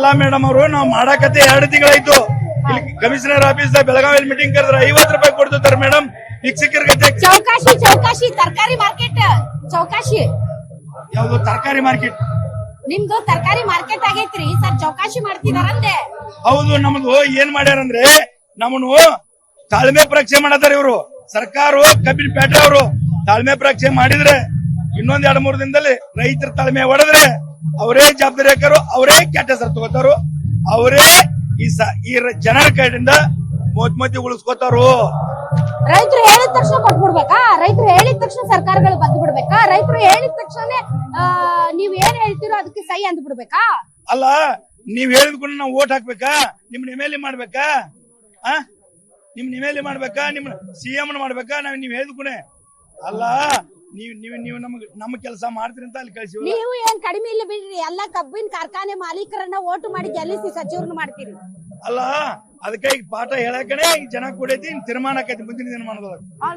ಅಲ್ಲ ಮೇಡಮ್ ಅವರು ನಾವು ಮಾಡಾಕತ್ತೆ 2 ತಿಂಗಳಾಯ್ತು. ಇಲ್ಲಿ ಕಮಿಷನರ್ ಆಫೀಸ್ ಬೆಳಗಾವಿಯಲ್ಲಿ ಮೀಟಿಂಗ್ ಕರೆದ್ರೆ 50 ರೂಪಾಯಿ ಕೊಡ್ತಿರ್ತಾರೆ ಮೇಡಮ್. ಶಿಕ್ಷಕರಿಗೆ ಚೌಕಾಶಿ ತರಕಾರಿ ಮಾರ್ಕೆಟ್ ಚೌಕಾಶಿ ಯಾವ್ದು ತರಕಾರಿ ಮಾರ್ಕೆಟ್ ನಿಮ್ದು ತರಕಾರಿ ಮಾರ್ಕೆಟ್ ಆಗೈತ್ರಿ ಸರ್. ಚೌಕಾಶಿ ಮಾಡ್ತಿದಾರಂದೆ. ಹೌದು, ನಮ್ದು ಏನ್ ಮಾಡ್ಯಾರಂದ್ರೆ ನಮ್ಮನ್ನು ತಾಳ್ಮೆ ಪರೀಕ್ಷೆ ಮಾಡತಾರ ಇವರು. ಸರ್ಕಾರ ಕಬ್ಬಿನ ಪೇಟೆ ಅವರು ತಾಳ್ಮೆ ಪರೀಕ್ಷೆ ಮಾಡಿದ್ರೆ ಇನ್ನೊಂದ್ 2-3 ದಿನದಲ್ಲಿ ರೈತರ ತಾಳ್ಮೆ ಹೊಡೆದ್ರೆ ಅವರೇ ಜವಾಬ್ದಾರಿಕರು, ಅವರೇ ಕೆಟ್ಟ ಹೆಸರು ತಗೋತಾರು, ಅವರೇ ಈ ಜನರ ಕೈಯಿಂದ ಮೋತಿ ಉಳಿಸ್ಕೋತಾರು. ರೈತರು ಹೇಳಿದ ತಕ್ಷಣ ಕೊಟ್ಬಿಡ್ಬೇಕಾ? ರೈತರು ಹೇಳಿದ ತಕ್ಷಣ ಸರ್ಕಾರಗಳು ಬಂದ್ ಬಿಡ್ಬೇಕಾ? ರೈತರು ಹೇಳಿದ ತಕ್ಷಣ ನೀವ್ ಏನ್ ಹೇಳ್ತೀರೋ ಅದಕ್ಕೆ ಸಹಿ ಅಂದ್ ಬಿಡ್ಬೇಕಾ? ಅಲ್ಲ, ನೀವ್ ಹೇಳಿದ್ಕೊಂಡು ನಾವು ಓಟ್ ಹಾಕ್ಬೇಕಾ? ನಿಮ್ನ ಎಮ್ಎಲ್ಎ ಮಾಡ್ಬೇಕಾ? ನಿಮ್ ಎಮ್ಎಲ್ಎ ಮಾಡ್ಬೇಕಾ? ನಿಮ್ ಸಿಎಂ ಮಾಡ್ಬೇಕಾ? ನೀವ್ ಹೇಳಿದ್ಕೊನೆ ಅಲ್ಲ. ನೀವು ನಮ್ಮ ಕೆಲಸ ಮಾಡ್ತೀರಿ ಅಂತ ಅಲ್ಲಿ ಕಳಿಸಿ. ನೀವು ಏನ್ ಕಡಿಮೆ ಇಲ್ಲ ಬಿಡ್ರಿ, ಎಲ್ಲ ಕಬ್ಬಿನ ಕಾರ್ಖಾನೆ ಮಾಲೀಕರನ್ನ ಓಟು ಮಾಡಿ ಗೆಲ್ಲಿಸಿ ಸಚಿವರನ್ನ ಮಾಡ್ತೀರಿ. ಅಲ್ಲ, ಅದಕ್ಕೆ ಈಗ ಪಾಠ ಹೇಳಕನೆ ಈಗ ಜನ ಕೂಡೈತಿ, ತೀರ್ಮಾನ ಆಕೈತಿ ಮುಂದಿನ ದಿನಮಾನದೊಳಗೆ.